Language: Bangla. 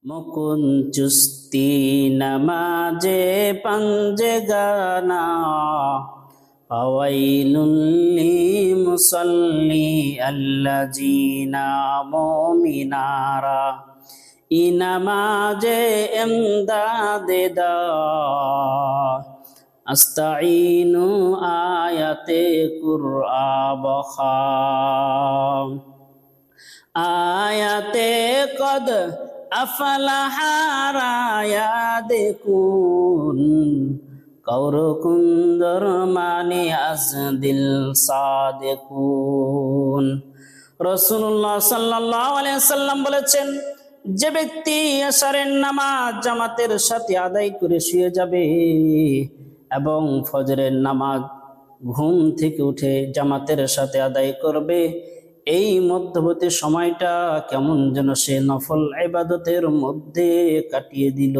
মুকুন চুস্তি নামাজে পাঞ্জে গানা ফাওয়াইলুল মুসাল্লি আল্লাযিনা মুমিনারা ই নামাজে ইমদাদে দা আস্তাইনু আয়াতে কুরআ বখা আয়াতে কদ আফলাহা রায়া দেখুন কৌরকুন্দর মানে আজদিল সাদেকুন। রাসূলুল্লাহ সাল্লাল্লাহু আলাইহি সাল্লাম বলেছেন, যে ব্যক্তি এশারের নামাজ জামাতের সাথে আদায় করে শুয়ে যাবে এবং ফজরের নামাজ ঘুম থেকে উঠে জামাতের সাথে আদায় করবে, এই মধ্যবর্তী সময়টা কেমন যেন সে নফল ইবাদতের মধ্যে কাটিয়ে দিল।